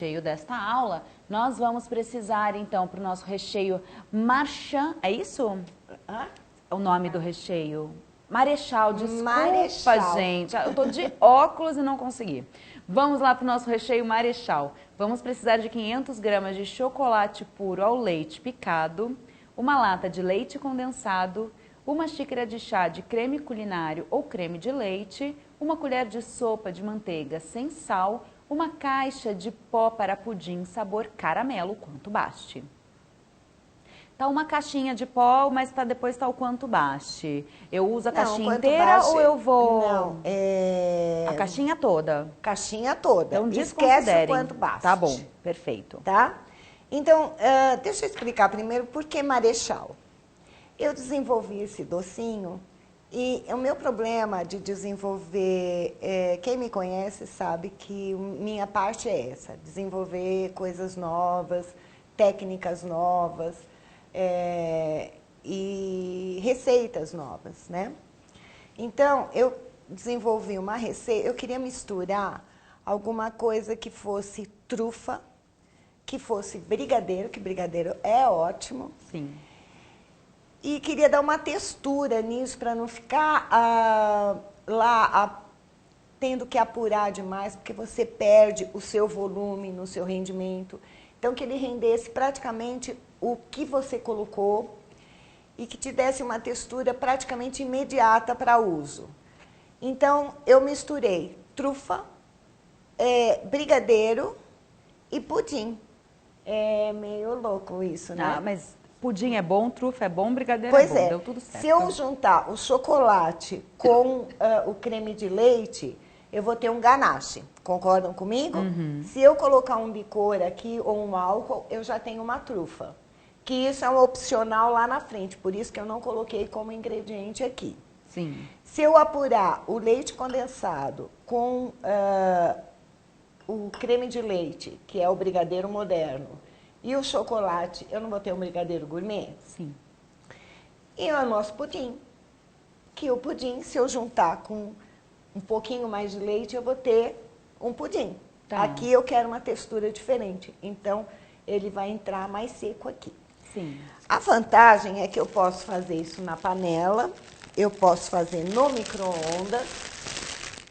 recheio desta aula, nós vamos precisar, então, para o nosso recheio marchand, é isso? O nome do recheio? Marechal, desculpa, Marechal. gente. Eu tô de óculos e não consegui. Vamos lá para o nosso recheio marechal. Vamos precisar de 500 gramas de chocolate puro ao leite picado, uma lata de leite condensado, uma xícara de chá de creme culinário ou creme de leite, uma colher de sopa de manteiga sem sal, uma caixa de pó para pudim sabor caramelo, quanto baste. Tá uma caixinha de pó, mas depois tá o quanto baste. Eu uso a caixinha inteira baste, ou eu vou... Não, A caixinha toda. Caixinha toda. Então Esquece o quanto baste. Tá bom, perfeito. Tá? Então, deixa eu explicar primeiro por que Marechal. Eu desenvolvi esse docinho e o meu problema de desenvolver, quem me conhece sabe que minha parte é essa, desenvolver coisas novas, técnicas novas e receitas novas, né? Então, eu desenvolvi uma receita, eu queria misturar alguma coisa que fosse trufa, que fosse brigadeiro, que brigadeiro é ótimo. Sim. E queria dar uma textura nisso para não ficar tendo que apurar demais, porque você perde o seu volume no seu rendimento. Então, que ele rendesse praticamente o que você colocou e que te desse uma textura praticamente imediata para uso. Então, eu misturei trufa, brigadeiro e pudim. É meio louco isso, né? Ah, mas pudim é bom, trufa é bom, brigadeiro pois é bom, deu tudo certo. Se eu juntar o chocolate com o creme de leite, eu vou ter um ganache. Concordam comigo? Uhum. Se eu colocar um licor aqui ou um álcool, eu já tenho uma trufa. Que isso é um opcional lá na frente, por isso que eu não coloquei como ingrediente aqui. Sim. Se eu apurar o leite condensado com o creme de leite, que é o brigadeiro moderno, e o chocolate, eu não vou ter um brigadeiro gourmet? Sim. E o nosso pudim, que o pudim, se eu juntar com um pouquinho mais de leite, eu vou ter um pudim. Tá. Aqui eu quero uma textura diferente, então ele vai entrar mais seco aqui. Sim. A vantagem é que eu posso fazer isso na panela, eu posso fazer no micro-ondas,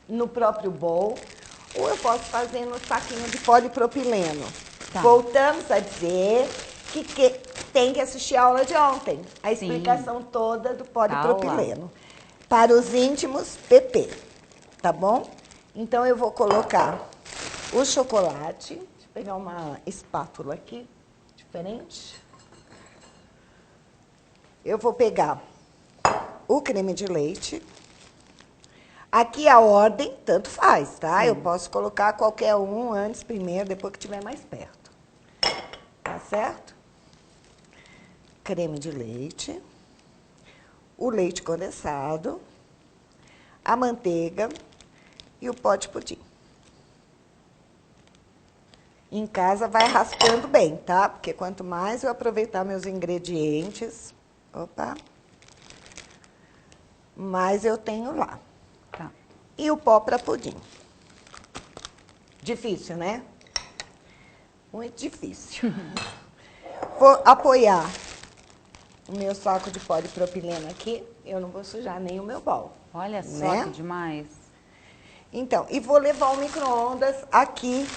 no próprio bowl, ou eu posso fazer no saquinho de polipropileno. Tá. Voltamos a dizer que tem que assistir a aula de ontem, a explicação toda do polipropileno. Para os íntimos, PP, tá bom? Então, eu vou colocar o chocolate, deixa eu pegar uma espátula aqui, diferente. Eu vou pegar o creme de leite. Aqui a ordem, tanto faz, tá? Sim. Eu posso colocar qualquer um antes, primeiro, depois que estiver mais perto. Tá certo? Creme de leite, o leite condensado, a manteiga e o pó de pudim. Em casa vai raspando bem, tá? Porque quanto mais eu aproveitar meus ingredientes, mais eu tenho lá. Tá. E o pó para pudim. Difícil, né? Muito difícil. Vou apoiar o meu saco de polipropileno aqui. Eu não vou sujar nem o meu bowl. Olha só que demais. Então, e vou levar o micro-ondas aqui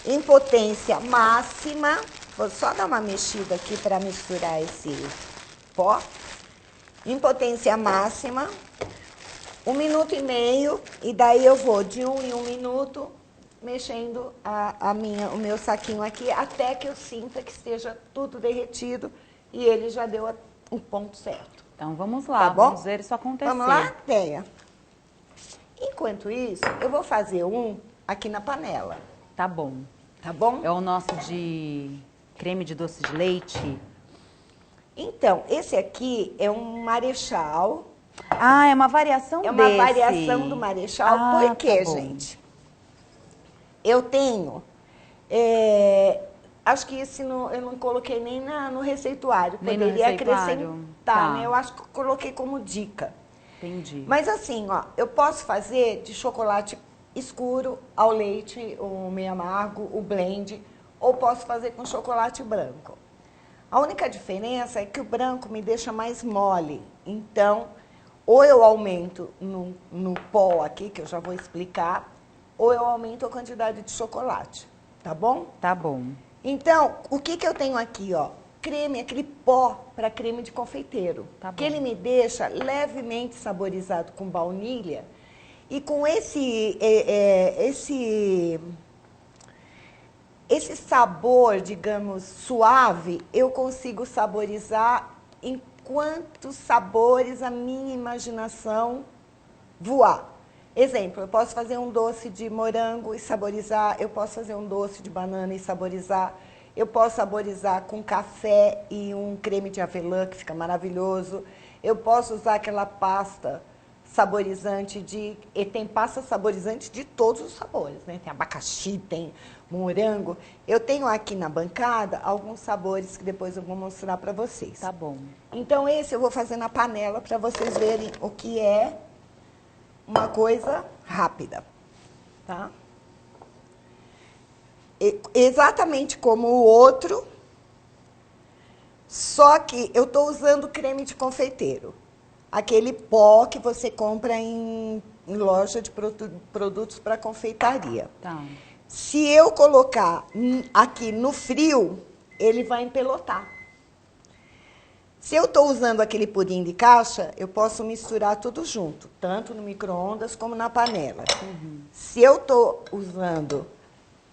em potência máxima. Vou só dar uma mexida aqui para misturar esse pó. Em potência máxima. 1 minuto e meio. E daí eu vou de 1 em 1 minuto mexendo o meu saquinho aqui até que eu sinta que esteja tudo derretido e ele já deu o ponto certo. Então vamos lá, tá bom? Vamos ver isso acontecer. Vamos lá? Venha. Enquanto isso, eu vou fazer um aqui na panela. Tá bom. Tá bom? É o nosso de creme de doce de leite. Então, esse aqui é um marechal. Ah, é uma variação desse. É uma variação do marechal. Por quê, gente? Eu tenho, acho que esse eu não coloquei nem no receituário, nem poderia no receituário. acrescentar, né? Eu acho que eu coloquei como dica. Entendi. Mas assim, ó, eu posso fazer de chocolate escuro ao leite, o meio amargo, o blend, ou posso fazer com chocolate branco. A única diferença é que o branco me deixa mais mole. Então, ou eu aumento no pó aqui, que eu já vou explicar, ou eu aumento a quantidade de chocolate, tá bom? Tá bom. Então, o que eu tenho aqui, ó? Creme, aquele pó para creme de confeiteiro. Tá bom. Que ele me deixa levemente saborizado com baunilha. E com esse sabor, digamos, suave, eu consigo saborizar em quantos sabores a minha imaginação voar. Exemplo, eu posso fazer um doce de morango e saborizar, eu posso fazer um doce de banana e saborizar, eu posso saborizar com café e um creme de avelã, que fica maravilhoso, eu posso usar aquela pasta saborizante e tem pasta saborizante de todos os sabores, né? Tem abacaxi, tem morango. Eu tenho aqui na bancada alguns sabores que depois eu vou mostrar para vocês. Tá bom. Então esse eu vou fazer na panela para vocês verem o que é uma coisa rápida, tá? Exatamente como o outro, só que eu estou usando creme de confeiteiro. Aquele pó que você compra em loja de produtos para confeitaria. Tá. Se eu colocar aqui no frio, ele vai empelotar. Se eu estou usando aquele pudim de caixa, eu posso misturar tudo junto, tanto no micro-ondas como na panela. Uhum. Se eu estou usando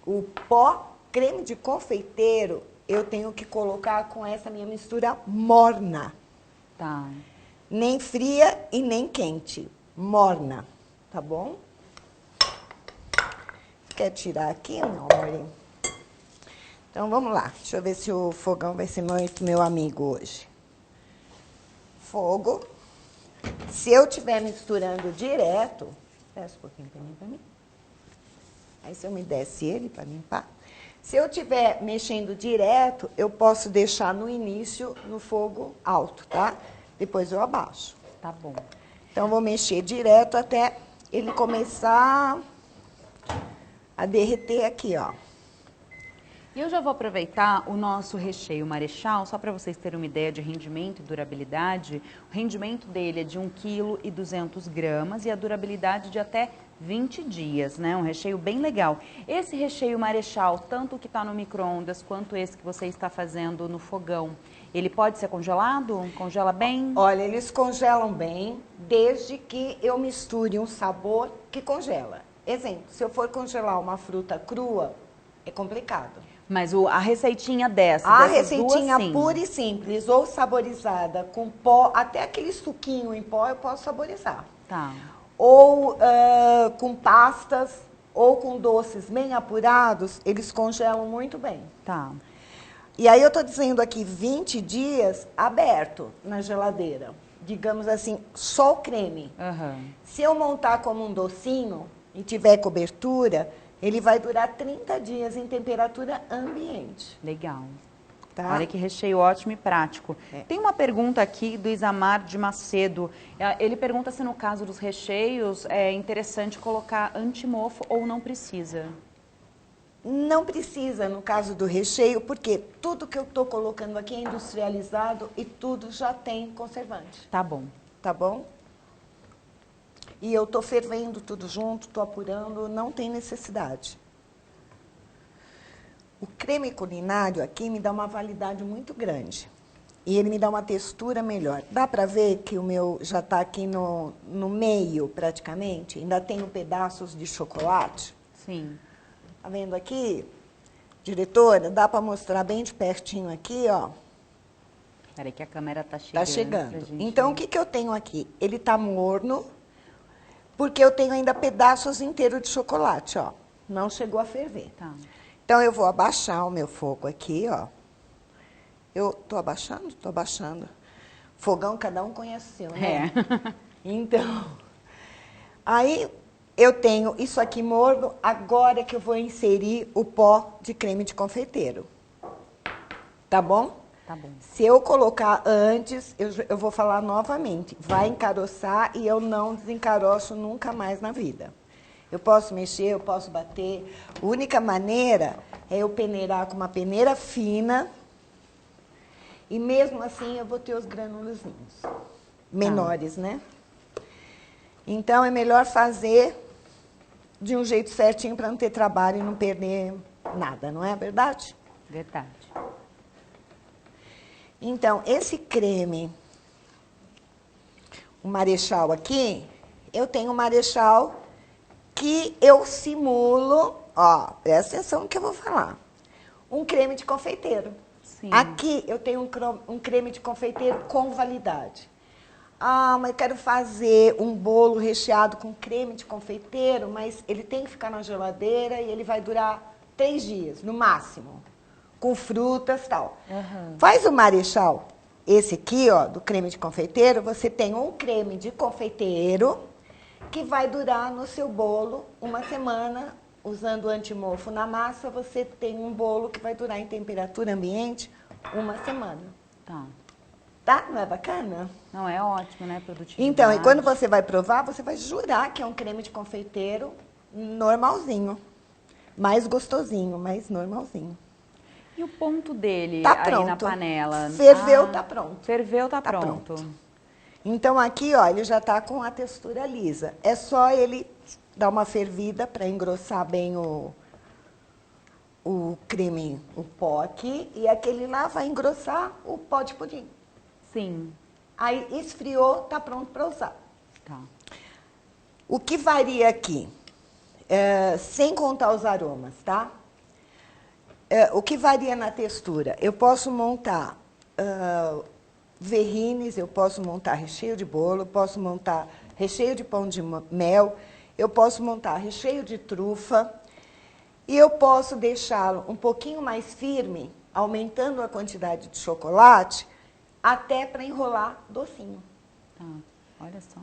o pó creme de confeiteiro, eu tenho que colocar com essa minha mistura morna. Tá. Nem fria e nem quente. Morna, tá bom? Quer tirar aqui, meu amor? Então, vamos lá. Deixa eu ver se o fogão vai ser muito meu amigo hoje. Fogo. Se eu estiver misturando direto... Peça um pouquinho para mim. Aí, se eu me desse ele para limpar... Se eu estiver mexendo direto, eu posso deixar no início no fogo alto, tá? Depois eu abaixo. Tá bom. Então, vou mexer direto até ele começar a derreter aqui, ó. E eu já vou aproveitar o nosso recheio Marechal, só para vocês terem uma ideia de rendimento e durabilidade. O rendimento dele é de 1,2 kg e a durabilidade de até 20 dias, né? Um recheio bem legal. Esse recheio Marechal, tanto o que está no micro-ondas quanto esse que você está fazendo no fogão, ele pode ser congelado? Congela bem? Olha, eles congelam bem, desde que eu misture um sabor que congela. Exemplo, se eu for congelar uma fruta crua, é complicado. Mas a receitinha dessas receitinha duas, sim. pura e simples, ou saborizada com pó, até aquele suquinho em pó eu posso saborizar. Tá. Ou com pastas, ou com doces bem apurados, eles congelam muito bem. Tá. E aí eu estou dizendo aqui 20 dias aberto na geladeira. Digamos assim, só o creme. Uhum. Se eu montar como um docinho e tiver cobertura, ele vai durar 30 dias em temperatura ambiente. Legal. Tá? Olha que recheio ótimo e prático. É. Tem uma pergunta aqui do Isamar de Macedo. Ele pergunta se no caso dos recheios é interessante colocar antimofo ou não precisa. Não precisa no caso do recheio, porque tudo que eu estou colocando aqui é industrializado e tudo já tem conservante. Tá bom. Tá bom? E eu estou fervendo tudo junto, estou apurando, não tem necessidade. O creme culinário aqui me dá uma validade muito grande. E ele me dá uma textura melhor. Dá para ver que o meu já está aqui no meio, praticamente? Ainda tenho pedaços de chocolate. Sim. Tá vendo aqui? Diretora, dá para mostrar bem de pertinho aqui, ó. Peraí que a câmera tá chegando. Tá chegando. Então, o que eu tenho aqui? Ele tá morno, porque eu tenho ainda pedaços inteiros de chocolate, ó. Não chegou a ferver. Tá. Então, eu vou abaixar o meu fogo aqui, ó. Eu tô abaixando? Tô abaixando. Fogão, cada um conhece o seu, né? É. Então, aí eu tenho isso aqui morno, agora que eu vou inserir o pó de creme de confeiteiro. Tá bom? Tá bom. Se eu colocar antes, eu vou falar novamente, vai encaroçar e eu não desencaroço nunca mais na vida. Eu posso mexer, eu posso bater. A única maneira é eu peneirar com uma peneira fina. E mesmo assim eu vou ter os granulazinhos menores, né? Então é melhor fazer de um jeito certinho para não ter trabalho e não perder nada, não é verdade? Verdade. Então, esse creme, o Marechal aqui, eu tenho um Marechal que eu simulo, ó, presta atenção no que eu vou falar, um creme de confeiteiro. Sim. Aqui eu tenho um creme de confeiteiro com validade. Ah, mas eu quero fazer um bolo recheado com creme de confeiteiro, mas ele tem que ficar na geladeira e ele vai durar 3 dias, no máximo, com frutas e tal. Uhum. Faz o Marechal, esse aqui, ó, do creme de confeiteiro, você tem um creme de confeiteiro que vai durar no seu bolo 1 semana. Usando o antimofo na massa, você tem um bolo que vai durar em temperatura ambiente 1 semana. Tá. Tá? Não é bacana? Não, é ótimo, né? Produtividade. Então, e quando você vai provar, você vai jurar que é um creme de confeiteiro normalzinho. Mais gostosinho, mais normalzinho. E o ponto dele Tá aí pronto. na panela? Ferveu, tá pronto. Ferveu, tá Tá pronto. Então, aqui, ó, ele já tá com a textura lisa. É só ele dar uma fervida para engrossar bem o creme, o pó aqui. E aquele lá vai engrossar o pó de pudim. Sim. Aí, esfriou, tá pronto para usar. Tá. O que varia aqui, sem contar os aromas, tá? O que varia na textura? Eu posso montar verrines, eu posso montar recheio de bolo, posso montar recheio de pão de mel, eu posso montar recheio de trufa e eu posso deixá-lo um pouquinho mais firme, aumentando a quantidade de chocolate, até para enrolar docinho. Tá. Olha só.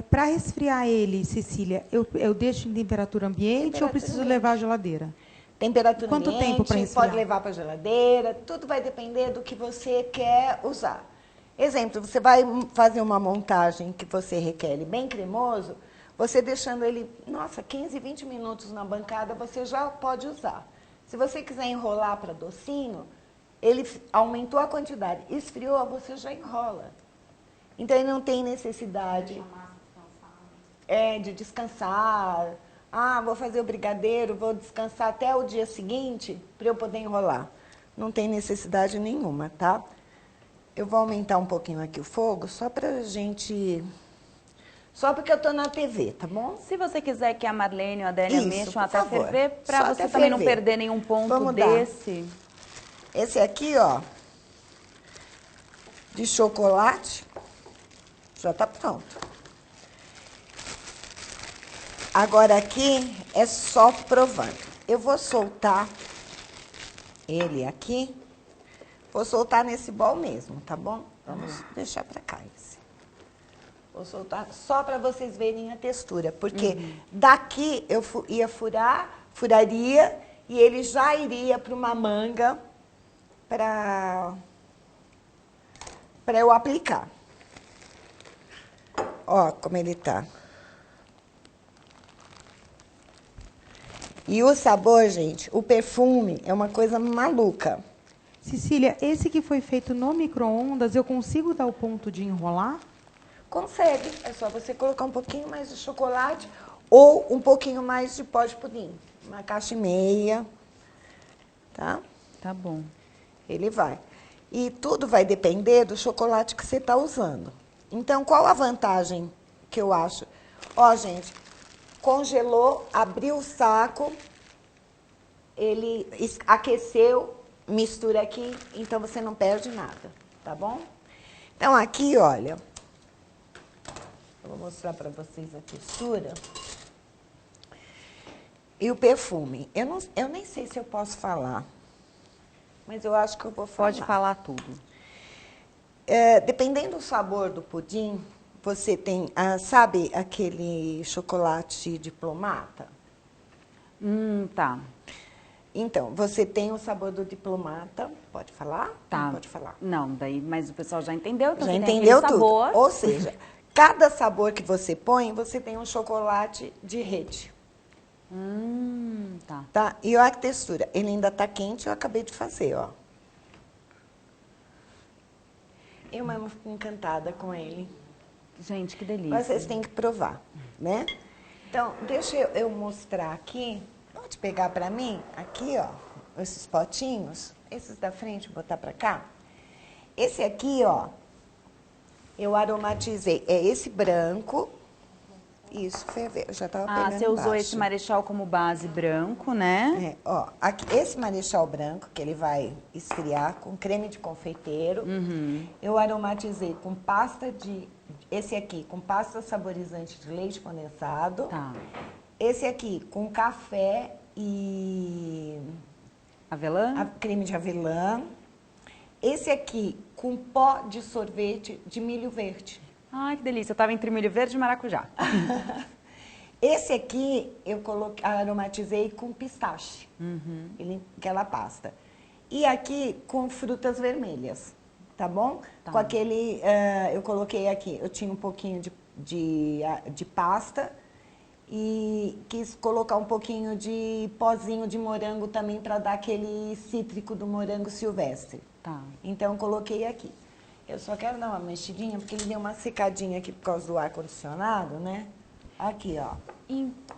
Para resfriar ele, Cecília, eu deixo em temperatura ambiente ou preciso levar à geladeira? Temperatura Quanto ambiente, tempo para resfriar? pode levar para a geladeira, tudo vai depender do que você quer usar. Exemplo, você vai fazer uma montagem que você requer ele bem cremoso, você deixando ele, nossa, 15, 20 minutos na bancada, você já pode usar. Se você quiser enrolar para docinho, ele aumentou a quantidade, esfriou, você já enrola. Então, ele não tem necessidade de descansar. Ah, vou fazer o brigadeiro, vou descansar até o dia seguinte para eu poder enrolar. Não tem necessidade nenhuma, tá? Eu vou aumentar um pouquinho aqui o fogo, só pra gente... Só porque eu tô na TV, tá bom? Se você quiser que a Marlene ou a Adélia Isso, mexam por até favor. ferver, para Só você até também não ferver. perder nenhum ponto Vamos dar. desse. Esse aqui, ó, de chocolate, já tá pronto. Agora aqui é só provando. Eu vou soltar ele aqui. Vou soltar nesse bol mesmo, tá bom? Vamos deixar pra cá esse. Vou soltar só para vocês verem a textura, porque daqui eu ia furaria e ele já iria para uma manga para eu aplicar. Ó, como ele tá. E o sabor, gente, o perfume é uma coisa maluca. Cecília, esse que foi feito no micro-ondas, eu consigo dar o ponto de enrolar? Consegue, é só você colocar um pouquinho mais de chocolate ou um pouquinho mais de pó de pudim. 1,5 caixas, tá? Tá bom. Ele vai. E tudo vai depender do chocolate que você está usando. Então, qual a vantagem que eu acho? Ó, gente, congelou, abriu o saco, ele aqueceu, mistura aqui, então você não perde nada, tá bom? Então, aqui, olha, eu vou mostrar para vocês a textura. E o perfume. Eu nem sei se eu posso falar, mas eu acho que eu vou falar. Pode falar tudo. Dependendo do sabor do pudim, você tem, sabe aquele chocolate diplomata? Tá. Então, você tem o sabor do diplomata. Pode falar? Tá. Não pode falar. Não, daí, mas o pessoal já entendeu. Então Já você entendeu tem aquele tudo. sabor. Ou seja, cada sabor que você põe, você tem um chocolate de rede. Tá. Tá? E olha a textura. Ele ainda tá quente, eu acabei de fazer, ó. Eu mesmo fico encantada com ele. Gente, que delícia. Vocês têm que provar, né? Então, deixa eu mostrar aqui. Pode pegar pra mim, aqui, ó, esses potinhos. Esses da frente, vou botar pra cá. Esse aqui, ó, eu aromatizei. É esse branco. Isso, ferveu. Eu já tava pegando você usou embaixo. esse Marechal como base branco, né? Ó, aqui, esse Marechal branco, que ele vai esfriar com creme de confeiteiro, eu aromatizei com pasta de... Esse aqui, com pasta saborizante de leite condensado. Tá. Esse aqui, com café e... Avelã? creme de avelã. Esse aqui, com pó de sorvete de milho verde. Ai, que delícia. Eu tava entre milho verde e maracujá. Esse aqui eu aromatizei com pistache, aquela pasta. E aqui com frutas vermelhas, tá bom? Tá. Com aquele, eu coloquei aqui, eu tinha um pouquinho de pasta e quis colocar um pouquinho de pozinho de morango também para dar aquele cítrico do morango silvestre. Tá. Então, coloquei aqui. Eu só quero dar uma mexidinha, porque ele deu uma secadinha aqui por causa do ar-condicionado, né? Aqui, ó.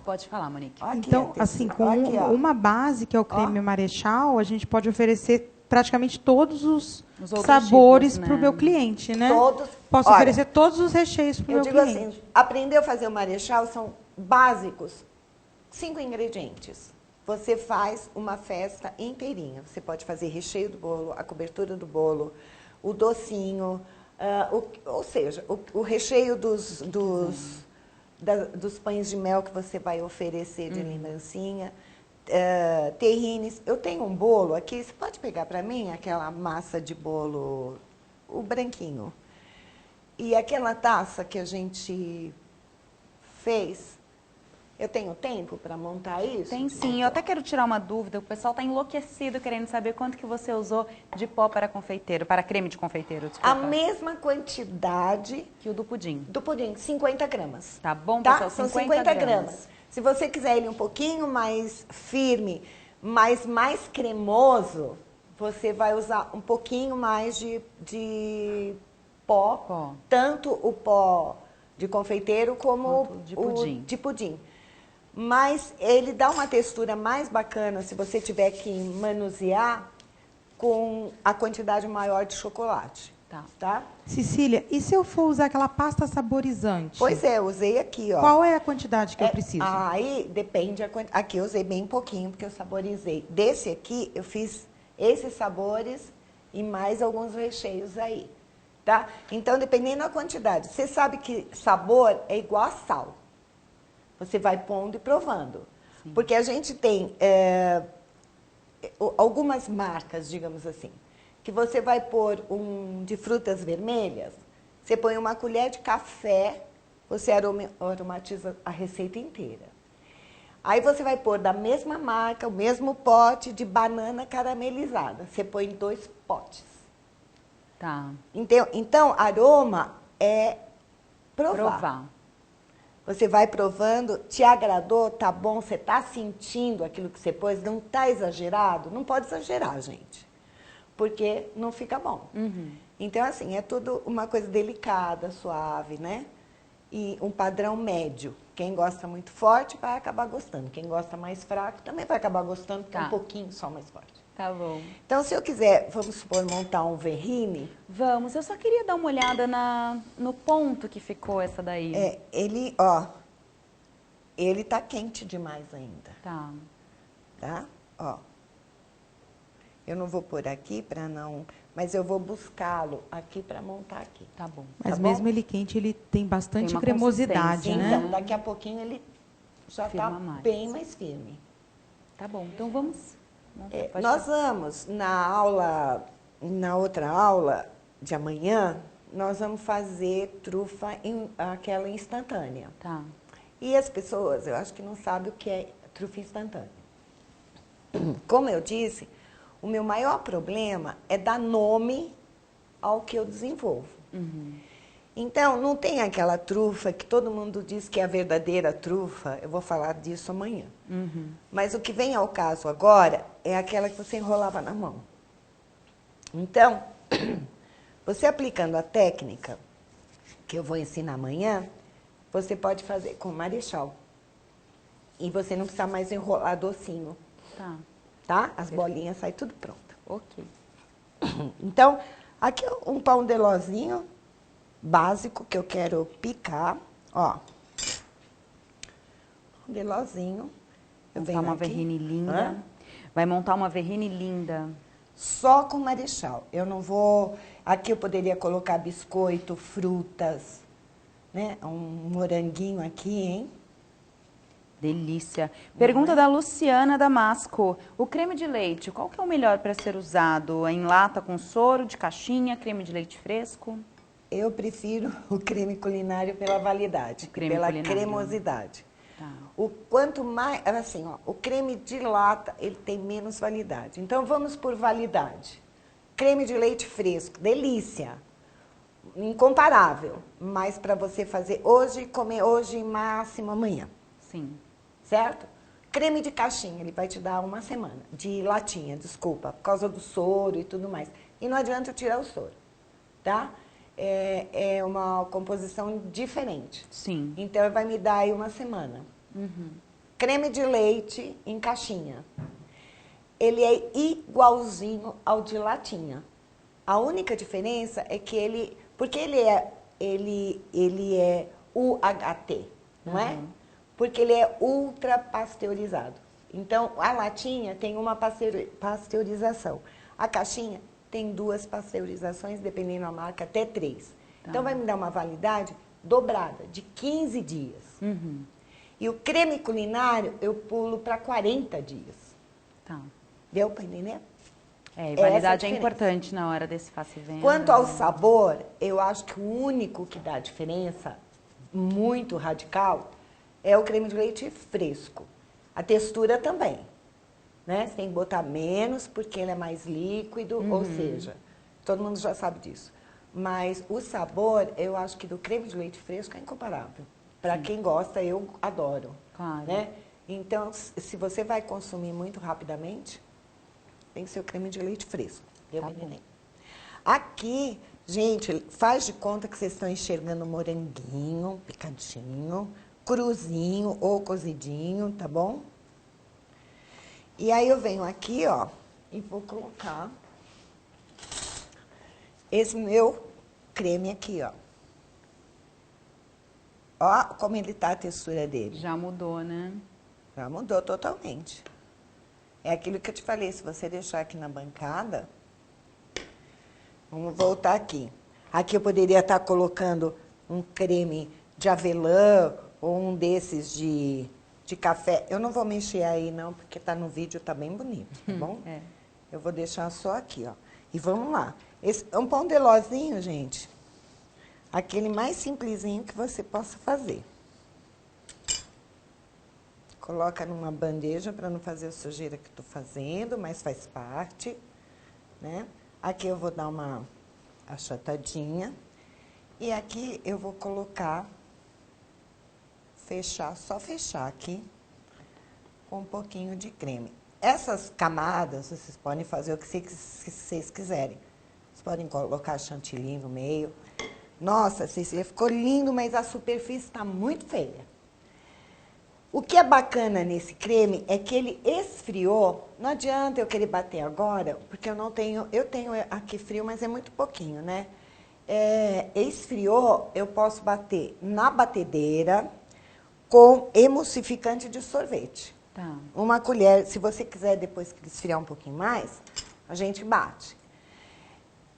Pode falar, Monique. Aqui, Então, assim, com aqui, ó. uma base, que é o creme Marechal, a gente pode oferecer praticamente todos os outros sabores tipos, para o né? meu cliente, né? Todos. Posso Olha, oferecer todos os recheios para o Eu meu digo cliente. assim, aprender a fazer o Marechal são básicos. 5 ingredientes. Você faz uma festa inteirinha. Você pode fazer recheio do bolo, a cobertura do bolo, o docinho, ou seja, o recheio dos pães de mel que você vai oferecer de lembrancinha, terrines. Eu tenho um bolo aqui, você pode pegar para mim aquela massa de bolo, o branquinho. E aquela taça que a gente fez, eu tenho tempo para montar isso? Tem sim. Eu até quero tirar uma dúvida. O pessoal está enlouquecido querendo saber quanto que você usou de pó para confeiteiro, para creme de confeiteiro. Desculpa. A mesma quantidade Que o do pudim. do pudim, 50 gramas. Tá bom, Tá? pessoal? São 50 gramas. Se você quiser ele um pouquinho mais firme, mas mais cremoso, você vai usar um pouquinho mais de pó. Tanto o pó de confeiteiro como quanto o de pudim. Mas ele dá uma textura mais bacana se você tiver que manusear com a quantidade maior de chocolate. Tá? Cecília, e se eu for usar aquela pasta saborizante? Pois é, eu usei aqui, ó. Qual é a quantidade que eu preciso? Aí depende a quantidade. Aqui eu usei bem pouquinho, porque eu saborizei. Desse aqui, eu fiz esses sabores e mais alguns recheios aí. Tá? Então, dependendo da quantidade. Você sabe que sabor é igual a sal. Você vai pondo e provando. Sim. Porque a gente tem algumas marcas, digamos assim, que você vai pôr de frutas vermelhas, você põe uma colher de café, você aromatiza a receita inteira. Aí você vai pôr da mesma marca, o mesmo pote de banana caramelizada. Você põe 2 potes. Tá. Então, aroma é provar. Você vai provando, te agradou, tá bom, você tá sentindo aquilo que você pôs, não tá exagerado? Não pode exagerar, gente, porque não fica bom. Então, assim, é tudo uma coisa delicada, suave, né? E um padrão médio. Quem gosta muito forte vai acabar gostando. Quem gosta mais fraco também vai acabar gostando, porque é um pouquinho só mais forte. Tá bom. Então, se eu quiser, vamos supor, montar um verrine... Vamos. Eu só queria dar uma olhada no ponto que ficou essa daí. Ele, ó, ele tá quente demais ainda. Tá. Tá? Ó. Eu não vou pôr aqui para não... Mas eu vou buscá-lo aqui para montar aqui. Tá bom. Mas tá mesmo bom? ele quente, ele tem bastante Tem cremosidade, consistência, né? Então, daqui a pouquinho ele já está bem mais firme. Tá bom. Então vamos... Nós vamos, na outra aula de amanhã, nós vamos fazer trufa, aquela instantânea. Tá. E as pessoas, eu acho que não sabem o que é trufa instantânea. Como eu disse, o meu maior problema é dar nome ao que eu desenvolvo. Então, não tem aquela trufa que todo mundo diz que é a verdadeira trufa. Eu vou falar disso amanhã. Mas o que vem ao caso agora é aquela que você enrolava na mão. Então, você aplicando a técnica, que eu vou ensinar amanhã, você pode fazer com Marechal. E você não precisa mais enrolar docinho. Tá? As bolinhas saem tudo pronto. Ok. Então, aqui um pão de lozinho básico que eu quero picar, ó. Pão de lozinho. Montar uma verrine linda. Vai montar uma verrine linda. Só com Marechal. Eu não vou... Aqui eu poderia colocar biscoito, frutas, né? Um moranguinho aqui, hein? Delícia. Pergunta da Luciana Damasco. O creme de leite, qual que é o melhor para ser usado? Em lata com soro, de caixinha, creme de leite fresco? Eu prefiro o creme culinário pela validade, pela cremosidade. Tá. O quanto mais, assim, ó, o creme de lata, ele tem menos validade. Então, vamos por validade. Creme de leite fresco, delícia. Incomparável. Mas para você fazer hoje, comer hoje e máximo amanhã. Sim. Certo? Creme de caixinha, ele vai te dar uma semana. De latinha, desculpa, por causa do soro e tudo mais. E não adianta tirar o soro, tá? É uma composição diferente. Sim. Então, vai me dar aí uma semana. Creme de leite em caixinha. Ele é igualzinho ao de latinha. A única diferença é que ele... Porque ele é UHT, não é? Porque ele é ultra pasteurizado. Então, a latinha tem uma pasteurização. A caixinha tem 2 pasteurizações, dependendo da marca, até 3. Tá. Então, vai me dar uma validade dobrada, de 15 dias. E o creme culinário, eu pulo para 40 dias. Tá. Deu para entender? E validade é importante na hora desse faça e venda. Quanto ao sabor, eu acho que o único que dá diferença, muito radical, é o creme de leite fresco. A textura também, né? Você tem que botar menos, porque ele é mais líquido, ou seja, todo mundo já sabe disso. Mas o sabor, eu acho que do creme de leite fresco é incomparável. Para quem gosta, eu adoro. Claro. Né? Então, se você vai consumir muito rapidamente, tem que ser o creme de leite fresco. Eu me Aqui, gente, faz de conta que vocês estão enxergando moranguinho, picadinho, cruzinho ou cozidinho, tá bom? E aí eu venho aqui, ó, e vou colocar esse meu creme aqui, ó. Ó como ele tá a textura dele. Já mudou, né? Já mudou totalmente. É aquilo que eu te falei, se você deixar aqui na bancada... Vamos voltar aqui. Aqui eu poderia estar colocando um creme de avelã ou um desses de café. Eu não vou mexer aí não, porque tá no vídeo, tá bem bonito, tá bom? Eu vou deixar só aqui, ó. E vamos lá. Esse é um pão de lozinho, gente. Aquele mais simplesinho que você possa fazer. Coloca numa bandeja para não fazer a sujeira que estou fazendo, mas faz parte, né? Aqui eu vou dar uma achatadinha. E aqui eu vou colocar, só fechar aqui, com um pouquinho de creme. Essas camadas, vocês podem fazer o que vocês quiserem. Vocês podem colocar chantilly no meio. Nossa, Cecília, ficou lindo, mas a superfície está muito feia. O que é bacana nesse creme é que ele esfriou. Não adianta eu querer bater agora, porque eu tenho aqui frio, mas é muito pouquinho, né? Esfriou, eu posso bater na batedeira com emulsificante de sorvete. Tá. Uma colher, se você quiser depois que esfriar um pouquinho mais, a gente bate.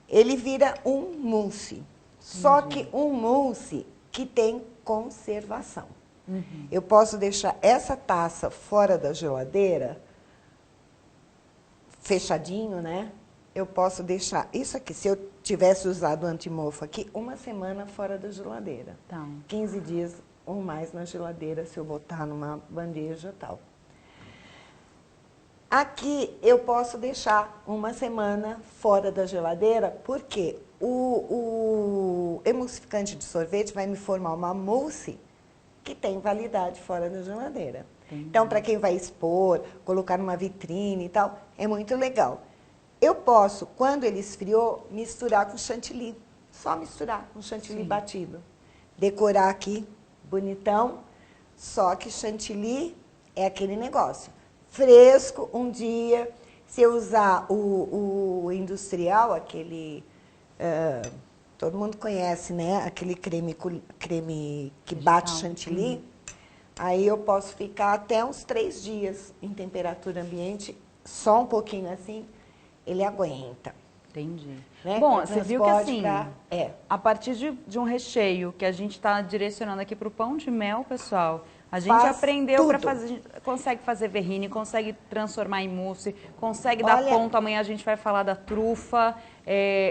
Ele vira um mousse. Só que um mousse que tem conservação. Eu posso deixar essa taça fora da geladeira, fechadinho, né? Eu posso deixar isso aqui, se eu tivesse usado o antimofo aqui, uma semana fora da geladeira. Tá. 15 dias ou mais na geladeira, se eu botar numa bandeja e tal. Aqui eu posso deixar uma semana fora da geladeira, porque o emulsificante de sorvete vai me formar uma mousse que tem validade fora da geladeira. Entendi. Então, para quem vai expor, colocar numa vitrine e tal, é muito legal. Eu posso, quando ele esfriou, misturar com chantilly. Só misturar com chantilly Sim. batido. Decorar aqui, bonitão. Só que chantilly é aquele negócio. Fresco, um dia. Se eu usar o industrial, aquele... todo mundo conhece, né? Aquele creme que bate chantilly. Aí eu posso ficar até uns 3 dias em temperatura ambiente, só um pouquinho assim, ele aguenta. Entendi. Né? Bom, você viu que assim, a partir de um recheio que a gente está direcionando aqui para o pão de mel, pessoal, a gente Faz aprendeu para tudo. fazer, a gente consegue fazer verrine, consegue transformar em mousse, consegue dar Olha, ponto, amanhã a gente vai falar da trufa.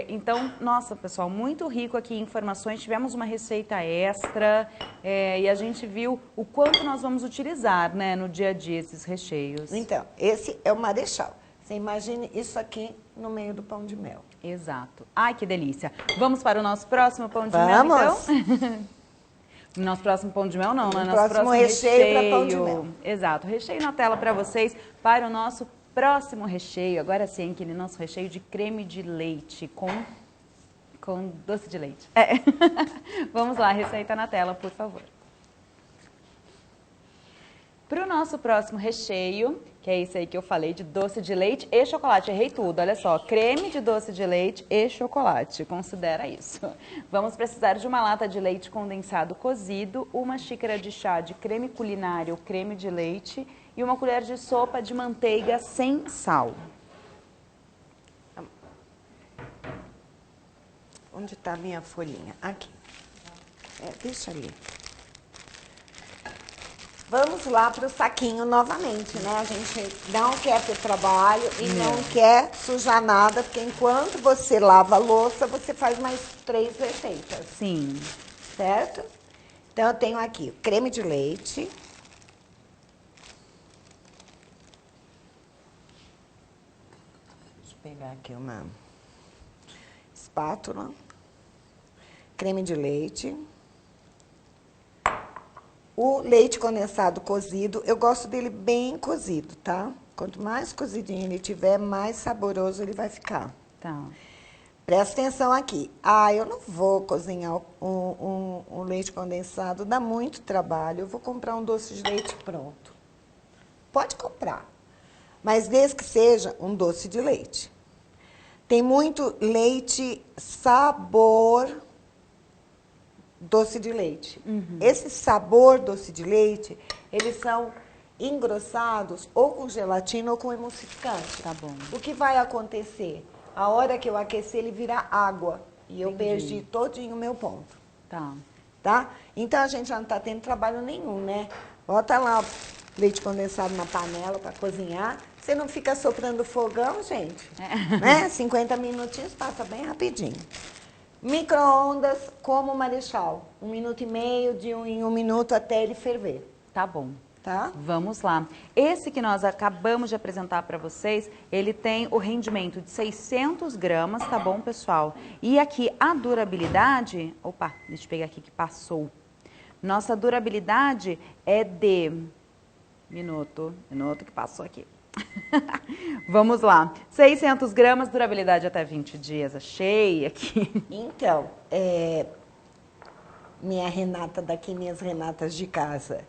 Então, nossa, pessoal, muito rico aqui em informações, tivemos uma receita extra e a gente viu o quanto nós vamos utilizar, né, no dia a dia esses recheios. Então, esse é o Marechal. Você imagine isso aqui no meio do pão de mel. Exato. Ai, que delícia. Vamos para o nosso próximo pão de mel, então? Nosso próximo pão de mel, não, né? Nosso próximo recheio para pão de mel. Exato. Recheio na tela para vocês para o nosso próximo recheio. Agora sim, aquele nosso recheio de creme de leite com doce de leite. Vamos lá, receita na tela, por favor. Para o nosso próximo recheio, que é esse aí que eu falei, de doce de leite e chocolate. Errei tudo, olha só, creme de doce de leite e chocolate, considera isso. Vamos precisar de uma lata de leite condensado cozido, uma xícara de chá de creme culinário, creme de leite e uma colher de sopa de manteiga sem sal. Onde está a minha folhinha? Aqui. Deixa ali. Vamos lá para o saquinho novamente, né? A gente não quer ter trabalho e não quer sujar nada, porque enquanto você lava a louça, você faz mais 3 receitas. Sim. Certo? Então, eu tenho aqui o creme de leite. Deixa eu pegar aqui uma espátula. Creme de leite. O leite condensado cozido, eu gosto dele bem cozido, tá? Quanto mais cozidinho ele tiver, mais saboroso ele vai ficar. Tá. Presta atenção aqui. Eu não vou cozinhar um leite condensado, dá muito trabalho. Eu vou comprar um doce de leite pronto. Pode comprar, mas desde que seja um doce de leite. Tem muito leite sabor doce de leite. Esse sabor doce de leite, eles são engrossados ou com gelatina ou com emulsificante. Tá bom. O que vai acontecer? A hora que eu aquecer, ele vira água. E eu perdi todinho o meu ponto. Tá? Então, a gente já não está tendo trabalho nenhum, né? Bota lá o leite condensado na panela para cozinhar. Você não fica soprando fogão, gente. Né? 50 minutinhos passa bem rapidinho. Micro-ondas como Marechal. 1,5 minuto, em 1 minuto até ele ferver. Tá bom. Tá? Vamos lá. Esse que nós acabamos de apresentar para vocês, ele tem o rendimento de 600 gramas, tá bom, pessoal? E aqui a durabilidade... Opa, deixa eu pegar aqui que passou. Nossa durabilidade é de... Minuto que passou aqui. Vamos lá. 600 gramas, durabilidade até 20 dias. Achei aqui. Então, minha Renata daqui, minhas Renatas de casa.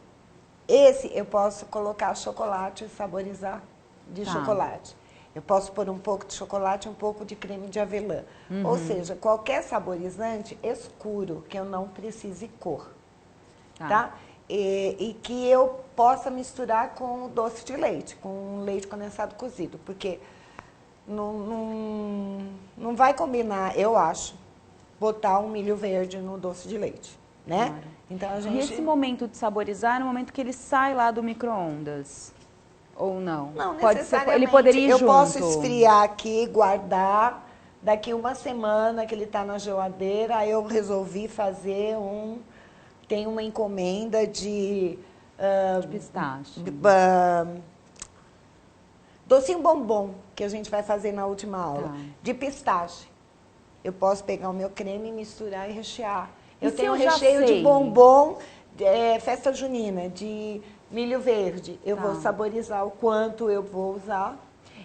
Esse eu posso colocar chocolate e saborizar de chocolate. Eu posso pôr um pouco de chocolate e um pouco de creme de avelã. Ou seja, qualquer saborizante escuro, que eu não precise cor. Tá? E que eu possa misturar com o doce de leite, com leite condensado cozido, porque não vai combinar, eu acho, botar um milho verde no doce de leite, né? Claro. Então a gente... E esse momento de saborizar é no momento que ele sai lá do micro-ondas? Ou não? Não, pode necessariamente. Ser, ele poderia ir eu junto. posso esfriar aqui, guardar, daqui uma semana que ele está na geladeira, aí eu resolvi fazer tem uma encomenda de de pistache. Docinho bombom, que a gente vai fazer na última aula, de pistache. Eu posso pegar o meu creme, misturar e rechear. Eu tenho recheio de bombom, festa junina, de milho verde. Eu vou saborizar o quanto eu vou usar.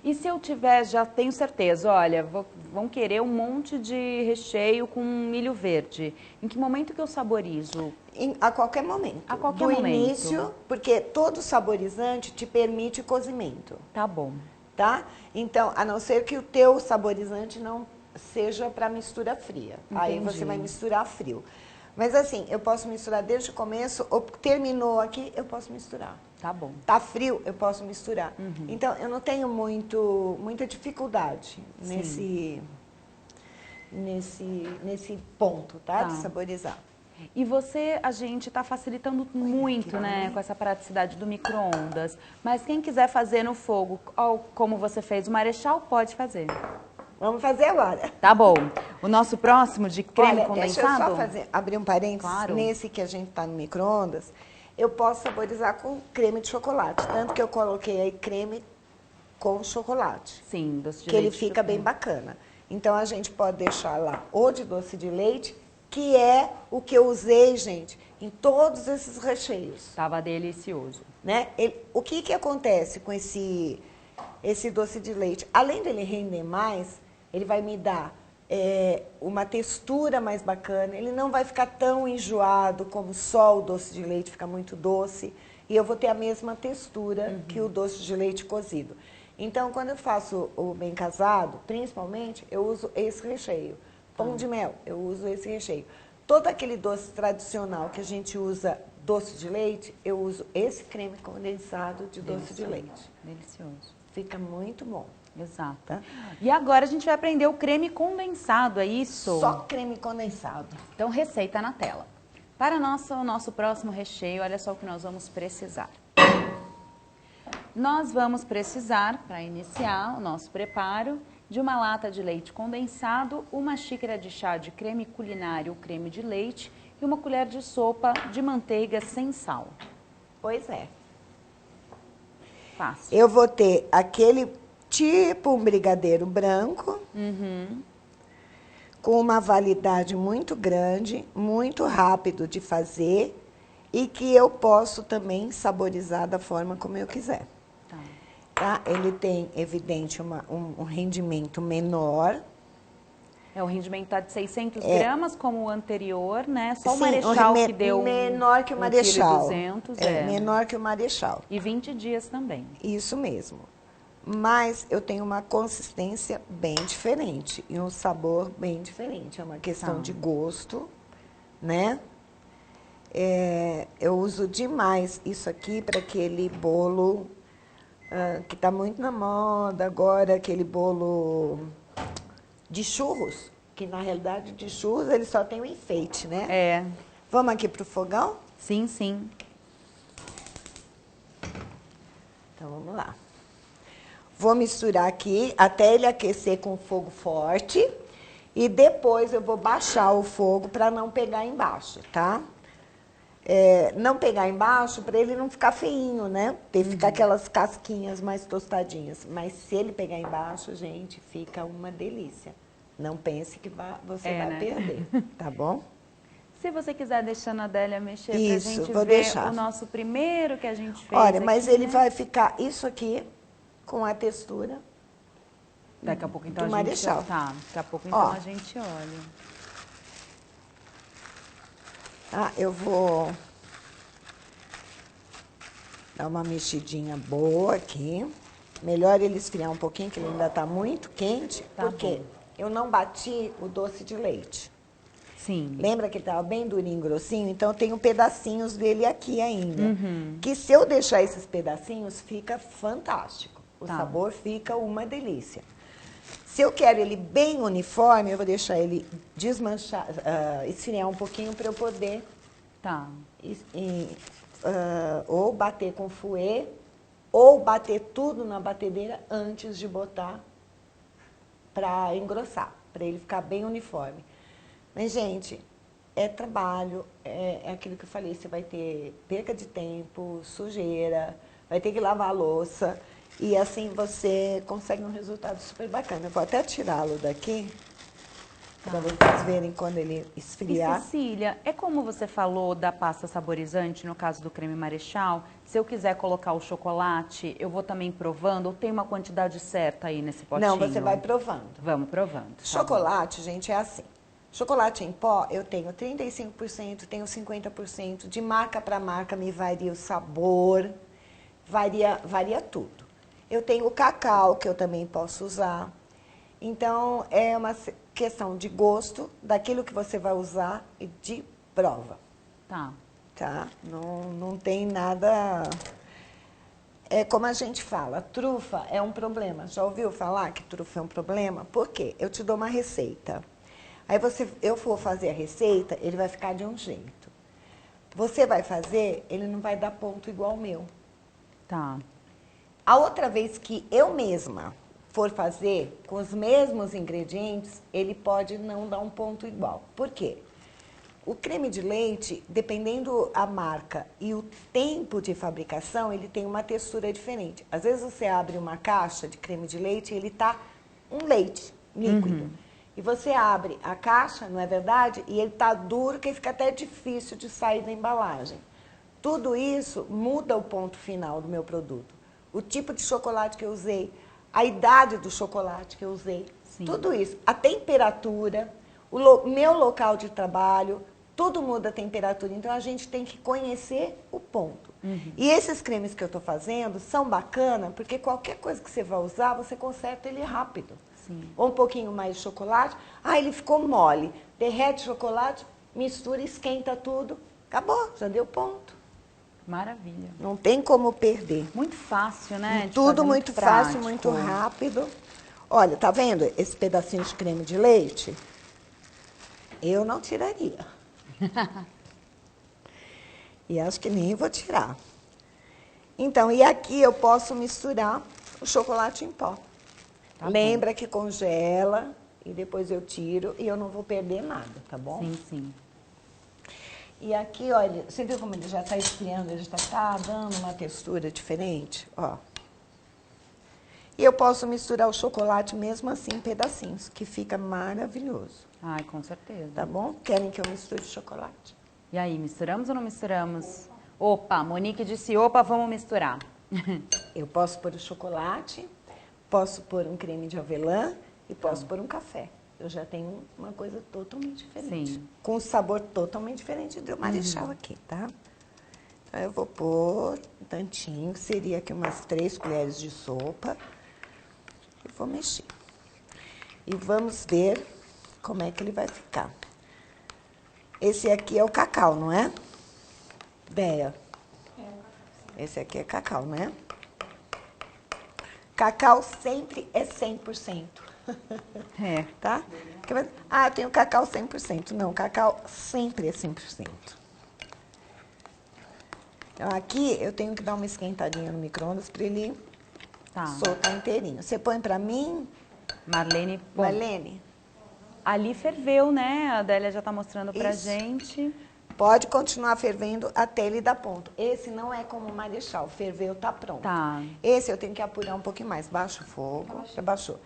E se eu tiver, já tenho certeza, olha, vão querer um monte de recheio com milho verde. Em que momento que eu saborizo? A qualquer momento. A qualquer momento. Do início, porque todo saborizante te permite cozimento. Tá bom. Tá? Então, a não ser que o teu saborizante não seja para mistura fria. Entendi. Aí você vai misturar frio. Mas assim, eu posso misturar desde o começo, ou terminou aqui, eu posso misturar. Tá bom. Tá frio, eu posso misturar. Então, eu não tenho muita dificuldade nesse ponto, tá? De saborizar. E a gente está facilitando muito, né, com essa praticidade do micro-ondas. Mas quem quiser fazer no fogo, como você fez o Marechal, pode fazer. Vamos fazer agora. Tá bom. O nosso próximo de creme condensado? Deixa eu só abrir um parênteses. Claro. Nesse que a gente está no micro-ondas, eu posso saborizar com creme de chocolate. Tanto que eu coloquei aí creme com chocolate. Sim, doce de leite. Que ele fica bem bacana. Então, a gente pode deixar lá ou de doce de leite, que é o que eu usei, gente, em todos esses recheios. Tava delicioso. Né? O que acontece com esse doce de leite? Além dele render mais, ele vai me dar uma textura mais bacana, ele não vai ficar tão enjoado como só o doce de leite, fica muito doce, e eu vou ter a mesma textura que o doce de leite cozido. Então, quando eu faço o bem casado, principalmente, eu uso esse recheio. Pão de mel, eu uso esse recheio. Todo aquele doce tradicional que a gente usa doce de leite, eu uso esse creme condensado de doce de leite. Delicioso. Fica muito bom. Exato. Tá? E agora a gente vai aprender o creme condensado, é isso? Só creme condensado. Então, receita na tela. Para o nosso próximo recheio, olha só o que nós vamos precisar. Nós vamos precisar, para iniciar o nosso preparo, de uma lata de leite condensado, uma xícara de chá de creme culinário, creme de leite e uma colher de sopa de manteiga sem sal. Pois é. Fácil. Eu vou ter aquele tipo um brigadeiro branco, com uma validade muito grande, muito rápido de fazer e que eu posso também saborizar da forma como eu quiser. Tá? Ele tem, evidente, um rendimento menor. O rendimento está de 600 gramas, como o anterior, né? Só o Marechal que deu menor que o Marechal. 200, menor que o Marechal. E 20 dias também. Isso mesmo. Mas eu tenho uma consistência bem diferente e um sabor bem diferente. É uma questão de gosto, né? Eu uso demais isso aqui para aquele bolo que está muito na moda agora, aquele bolo de churros, que na realidade de churros ele só tem um enfeite, né? Vamos aqui para o fogão? Sim, sim. Então vamos lá. Vou misturar aqui até ele aquecer com fogo forte e depois eu vou baixar o fogo para não pegar embaixo, tá? Não pegar embaixo para ele não ficar feinho, né? Tem que ficar aquelas casquinhas mais tostadinhas. Mas se ele pegar embaixo, gente, fica uma delícia. Não pense que você vai perder, tá bom? Se você quiser deixar a Adélia mexer pra gente vou ver deixar. O nosso primeiro que a gente fez. Olha, mas aqui, ele vai ficar isso aqui com a textura daqui a pouco então do Marechal. Daqui a pouco então a gente olha. Eu vou dar uma mexidinha boa aqui. Melhor ele esfriar um pouquinho, que ele ainda está muito quente. Porque eu não bati o doce de leite. Sim. Lembra que ele estava bem durinho, grossinho? Então, eu tenho pedacinhos dele aqui ainda. Que se eu deixar esses pedacinhos, fica fantástico. O sabor fica uma delícia. Se eu quero ele bem uniforme, eu vou deixar ele desmanchar, esfriar um pouquinho para eu poder ou bater com fouet, ou bater tudo na batedeira antes de botar para engrossar, para ele ficar bem uniforme. Mas, gente, é trabalho, é aquilo que eu falei, você vai ter perca de tempo, sujeira, vai ter que lavar a louça. E assim você consegue um resultado super bacana. Eu vou até tirá-lo daqui, para vocês verem quando ele E esfriar. Cecília, é como você falou da pasta saborizante, no caso do creme Marechal, se eu quiser colocar o chocolate, eu vou também provando, ou tem uma quantidade certa aí nesse potinho? Não, você vai provando. Vamos provando. Tá Chocolate, gente, é assim. Chocolate em pó, eu tenho 35%, tenho 50%. De marca para marca me varia o sabor, varia tudo. Eu tenho o cacau, que eu também posso usar. Então, é uma questão de gosto, daquilo que você vai usar e de prova. Tá. Tá? Não tem nada... É como a gente fala, trufa é um problema. Já ouviu falar que trufa é um problema? Por quê? Eu te dou uma receita. Aí eu for fazer a receita, ele vai ficar de um jeito. Você vai fazer, ele não vai dar ponto igual ao meu. Tá. A outra vez que eu mesma for fazer com os mesmos ingredientes, ele pode não dar um ponto igual. Por quê? O creme de leite, dependendo a marca e o tempo de fabricação, ele tem uma textura diferente. Às vezes você abre uma caixa de creme de leite e ele tá um leite líquido. E você abre a caixa, não é verdade? E ele tá duro, que fica até difícil de sair da embalagem. Tudo isso muda o ponto final do meu produto. O tipo de chocolate que eu usei, a idade do chocolate que eu usei, Sim. tudo isso. A temperatura, o meu local de trabalho, tudo muda a temperatura. Então, a gente tem que conhecer o ponto. E esses cremes que eu estou fazendo são bacanas, porque qualquer coisa que você vai usar, você conserta ele rápido. Sim. Ou um pouquinho mais de chocolate. Ah, ele ficou mole. Derrete o chocolate, mistura, esquenta tudo. Acabou, já deu ponto. Maravilha. Não tem como perder. Muito fácil, né? de Tudo fazer, muito fácil, prático. muito rápido. Olha, tá vendo esse pedacinho de creme de leite? Eu não tiraria. E acho que nem vou tirar. Então, e aqui eu posso misturar o chocolate em pó. Tá Lembra que congela e depois eu tiro e eu não vou perder nada, tá bom? Sim, sim. E aqui, olha, você viu como ele já está esfriando, ele já está dando uma textura diferente, ó. E eu posso misturar o chocolate mesmo assim em pedacinhos, que fica maravilhoso, Ai, com certeza. tá bom? Querem que eu misture chocolate? E aí, misturamos ou não misturamos? Opa, Monique disse, opa, vamos misturar. Eu posso pôr o chocolate, posso pôr um creme de avelã e posso pôr um café. Eu já tenho uma coisa totalmente diferente. Sim. Com um sabor totalmente diferente do Marechal aqui, tá? Então, eu vou pôr um tantinho, seria aqui umas 3 colheres de sopa. E vou mexer. E vamos ver como é que ele vai ficar. Esse aqui é o cacau, não é? Deia. Esse aqui é cacau, né? Cacau sempre é 100%. É. Tá? Ah, eu tenho cacau 100%. Não, cacau sempre é 100%. Então, aqui eu tenho que dar uma esquentadinha no micro-ondas para ele soltar inteirinho. Você põe para mim, Marlene, bom, Marlene? ali ferveu, né? A Adélia já tá mostrando pra Isso. gente. Pode continuar fervendo até ele dar ponto. Esse não é como o Marechal, ferveu, tá pronto. Tá. Esse eu tenho que apurar um pouquinho mais. Baixa o fogo, já baixou.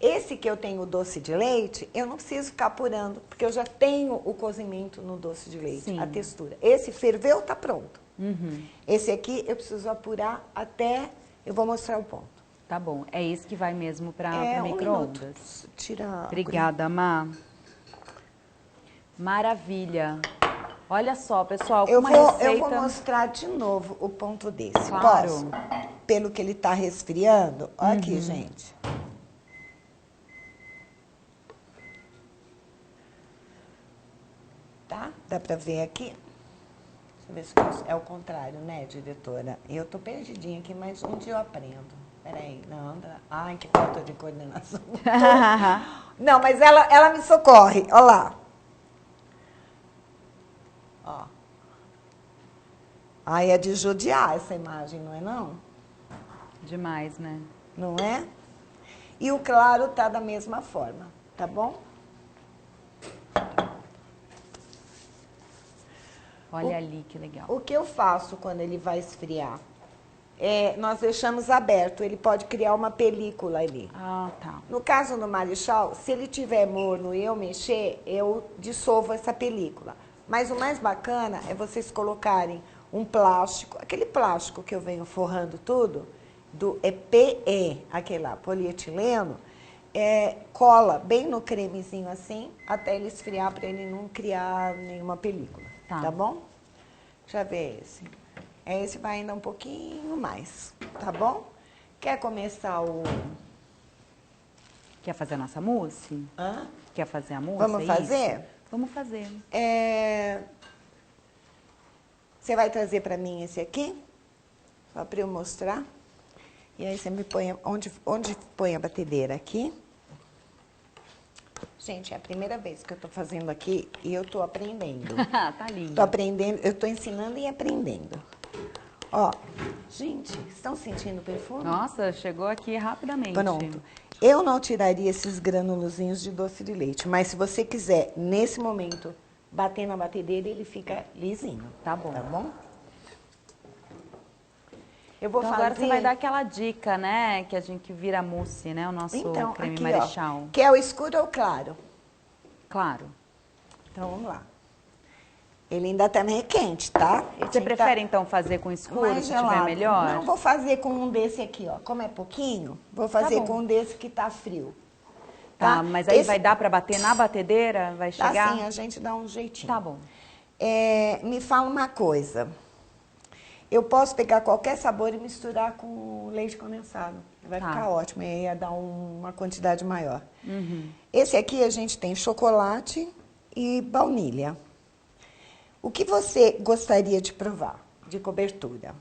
Esse que eu tenho o doce de leite, eu não preciso ficar apurando, porque eu já tenho o cozimento no doce de leite, Sim. a textura. Esse ferveu, tá pronto. Uhum. Esse aqui eu preciso apurar até, eu vou mostrar o ponto. Tá bom, é esse que vai mesmo para Um micro-ondas. minuto. Tira. Obrigada, Má. Maravilha. Olha só, pessoal, com Eu uma vou receita... mostrar de novo o ponto desse. Claro. Posso? Pelo que ele tá resfriando. Olha aqui, gente. Tá? Dá pra ver aqui? Deixa eu ver se é o contrário, né, diretora? Eu tô perdidinha aqui, mas um dia eu aprendo. Peraí, não, anda. Ai, que falta de coordenação. Não, mas ela me socorre. Olha lá. Ó. Ai, é de judiar essa imagem, não é não? Demais, né? Não é? E o claro tá da mesma forma, tá bom? Olha ali que legal. O que eu faço quando ele vai esfriar? nós deixamos aberto, ele pode criar uma película ali. Ah, tá. No caso do Marechal, se ele tiver morno e eu mexer, eu dissolvo essa película. Mas o mais bacana é vocês colocarem um plástico, aquele plástico que eu venho forrando tudo, do PE, aquele lá, polietileno, cola bem no cremezinho assim, até ele esfriar, para ele não criar nenhuma película. Tá bom? Deixa eu ver esse. Esse vai ainda um pouquinho mais, tá bom? Quer começar o... Quer fazer a nossa mousse? Hã? Quer fazer a mousse? Vamos fazer? Isso? Vamos fazer. Você vai trazer para mim esse aqui? Só para eu mostrar. E aí você me põe... Onde põe a batedeira? Aqui. Gente, é a primeira vez que eu tô fazendo aqui e eu tô aprendendo. Tá lindo. Tô aprendendo, eu tô ensinando e aprendendo. Ó, gente, estão sentindo o perfume? Nossa, chegou aqui rapidamente. Pronto. Eu não tiraria esses granulozinhos de doce de leite, mas se você quiser, nesse momento, bater na batedeira, ele fica lisinho. Tá bom. Tá bom? Eu vou Então, fazer... agora você vai dar aquela dica, né? Que a gente vira mousse, né? O nosso creme aqui, Marechal. Ó, quer o escuro ou claro? Claro. Então, vamos lá. Ele ainda também é quente, tá? Você prefere, então, fazer com escuro, se tiver melhor? Não, vou fazer com um desse aqui, ó. Como é pouquinho, vou fazer com um desse que tá frio. Tá, mas aí vai dar pra bater na batedeira? Vai chegar? Tá sim, a gente dá um jeitinho. Tá bom. Me fala uma coisa. Eu posso pegar qualquer sabor e misturar com leite condensado. Vai ficar ótimo, e ia dar uma quantidade maior. Esse aqui a gente tem chocolate e baunilha. O que você gostaria de provar de cobertura?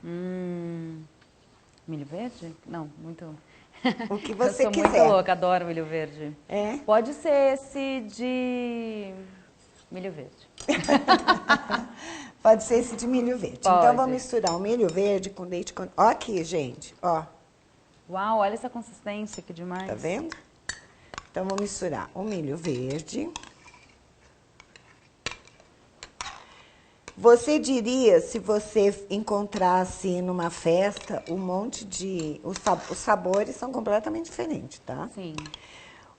Milho verde? Não, muito... O que você Eu sou quiser. muito louca, adoro milho verde. É? Pode ser esse de milho verde. Pode ser esse de milho verde. Pode. Então, vou misturar o milho verde com leite condensado. Ó aqui, gente, ó. Uau, olha essa consistência, que demais. Tá vendo? Então, vou misturar o milho verde. Você diria, se você encontrasse numa festa, um monte de... Os sabores são completamente diferentes, tá? Sim.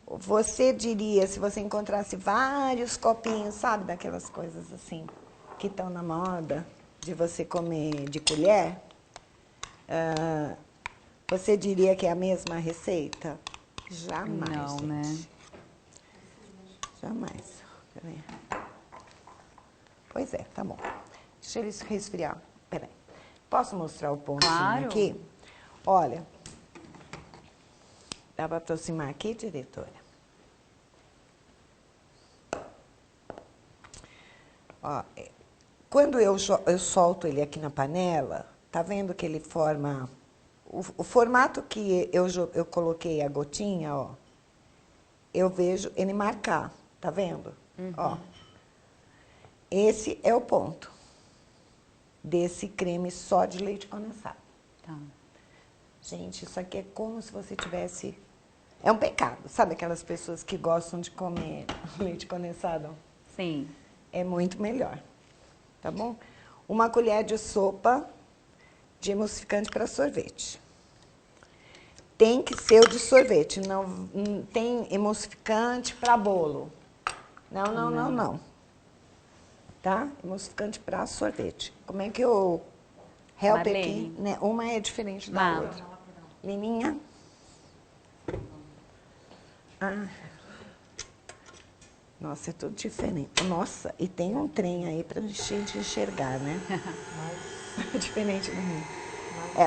Você diria, se você encontrasse vários copinhos, sabe? Daquelas coisas assim, que estão na moda, de você comer de colher, você diria que é a mesma receita? Jamais, Não, gente. né? Jamais. Peraí. Pois é, tá bom. Deixa ele resfriar. Peraí. Posso mostrar o pontinho aqui? Olha. Dá para aproximar aqui, diretora? Ó, quando eu solto ele aqui na panela, tá vendo que ele forma... O formato que eu coloquei a gotinha, ó, eu vejo ele marcar, tá vendo? Ó. Esse é o ponto desse creme só de leite condensado. Tá. Gente, isso aqui é como se você tivesse... É um pecado, sabe aquelas pessoas que gostam de comer leite condensado? Sim. É muito melhor, tá bom? Uma colher de sopa de emulsificante para sorvete. Tem que ser o de sorvete, não tem emulsificante para bolo. Não. Tá? Emulsificante para sorvete. Como é que eu... Help aqui, né? Uma é diferente da outra. Liminha. Nossa, é tudo diferente. Nossa, e tem um trem aí pra gente enxergar, né? É diferente do meu.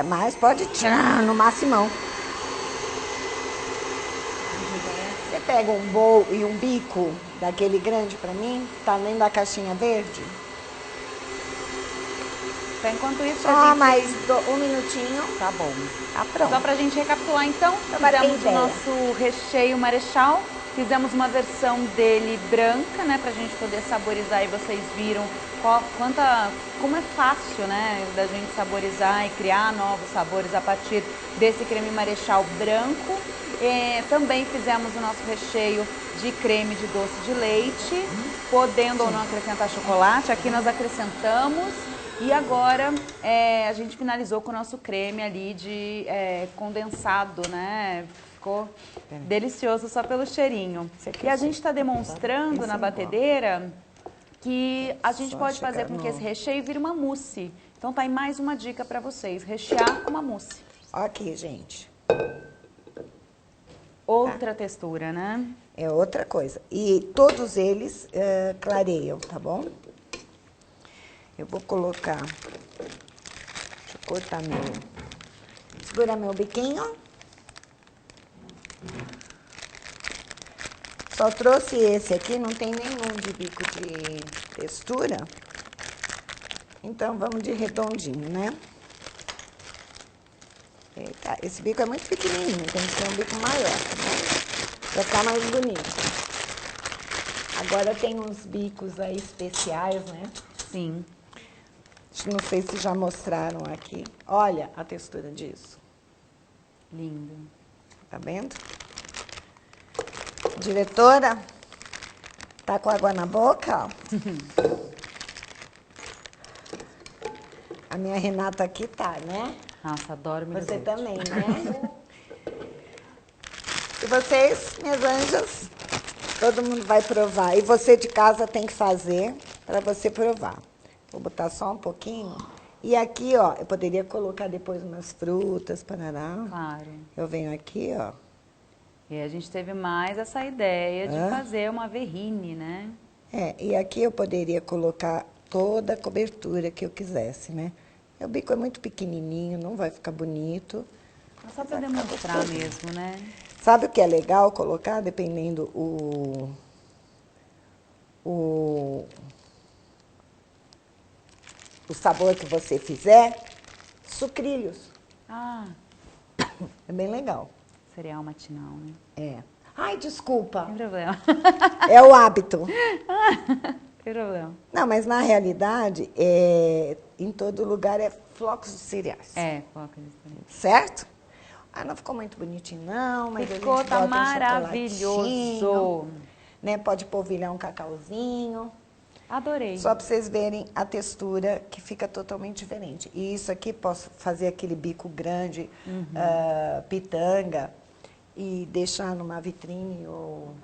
Mas pode tirar no maximão. Você pega um bowl e um bico daquele grande pra mim, tá dentro da caixinha verde? Então, enquanto isso, mais um minutinho. Tá bom. Tá pronto. Só pra gente recapitular, então, fizemos o nosso recheio Marechal, fizemos uma versão dele branca, né, pra gente poder saborizar, e vocês viram como é fácil, né, da gente saborizar e criar novos sabores a partir desse creme Marechal branco. Também fizemos o nosso recheio de creme de doce de leite, podendo ou não acrescentar chocolate. Aqui nós acrescentamos. E agora a gente finalizou com o nosso creme ali de condensado, né? Ficou delicioso só pelo cheirinho. E a gente está demonstrando na batedeira que a gente pode fazer com que esse recheio vire uma mousse. Então tá aí mais uma dica para vocês, rechear com uma mousse. Aqui, gente. Outra textura, né? É outra coisa. E todos eles clareiam, tá bom? Eu vou colocar... Deixa eu cortar meu... Segura meu biquinho. Só trouxe esse aqui, não tem nenhum de bico de textura. Então, vamos de redondinho, né? Eita, esse bico é muito pequenininho, tem que ser um bico maior, né? Pra ficar mais bonito. Agora tem uns bicos aí especiais, né? Sim. Não sei se já mostraram aqui. Olha a textura disso. Lindo. Tá vendo? Diretora, tá com água na boca, ó. A minha Renata aqui tá, né? Nossa, adoro milho Você verde. também, né? E vocês, minhas anjas, todo mundo vai provar. E você de casa tem que fazer para você provar. Vou botar só um pouquinho. E aqui, ó, eu poderia colocar depois umas frutas, parará. Claro. Eu venho aqui, ó. E a gente teve mais essa ideia de fazer uma verrine, né? E aqui eu poderia colocar toda a cobertura que eu quisesse, né? O bico é muito pequenininho, não vai ficar bonito. Mas só para demonstrar mesmo, né? Sabe o que é legal colocar, dependendo o sabor que você fizer? Sucrilhos. Ah, É bem legal. cereal matinal, né? É. Ai, desculpa. Sem problema. É o hábito. Sem problema. Não, mas na realidade, em todo lugar é flocos de cereais. Coloca isso também. Certo? Ah, não ficou muito bonitinho, não, mas Ficou, a gente tá bota maravilhoso. Um chocolatinho, né? Pode polvilhar um cacauzinho. Adorei. Só para vocês verem a textura que fica totalmente diferente. E isso aqui posso fazer aquele bico grande, pitanga, e deixar numa vitrine ou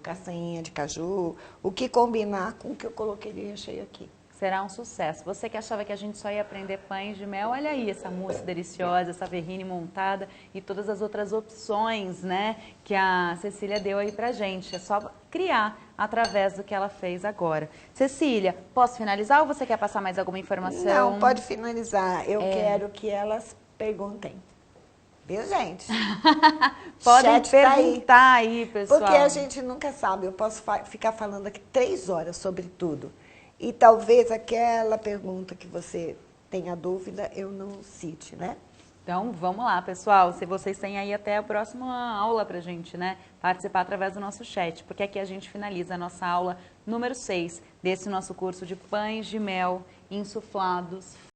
castanhinha de caju. O que combinar com o que eu coloquei de recheio aqui. Será um sucesso. Você que achava que a gente só ia aprender pães de mel, olha aí essa mousse deliciosa, essa verrine montada e todas as outras opções, né, que a Cecília deu aí pra gente. É só criar através do que ela fez agora. Cecília, posso finalizar ou você quer passar mais alguma informação? Não, pode finalizar. Eu quero que elas perguntem. Viu, gente? Podem Chat tá perguntar aí, pessoal. Porque a gente nunca sabe. Eu posso ficar falando aqui 3 horas sobre tudo. E talvez aquela pergunta que você tenha dúvida, eu não cite, né? Então, vamos lá, pessoal. Se vocês têm aí até a próxima aula pra gente, né? Participar através do nosso chat, porque aqui a gente finaliza a nossa aula número 6 desse nosso curso de pães de mel insuflados.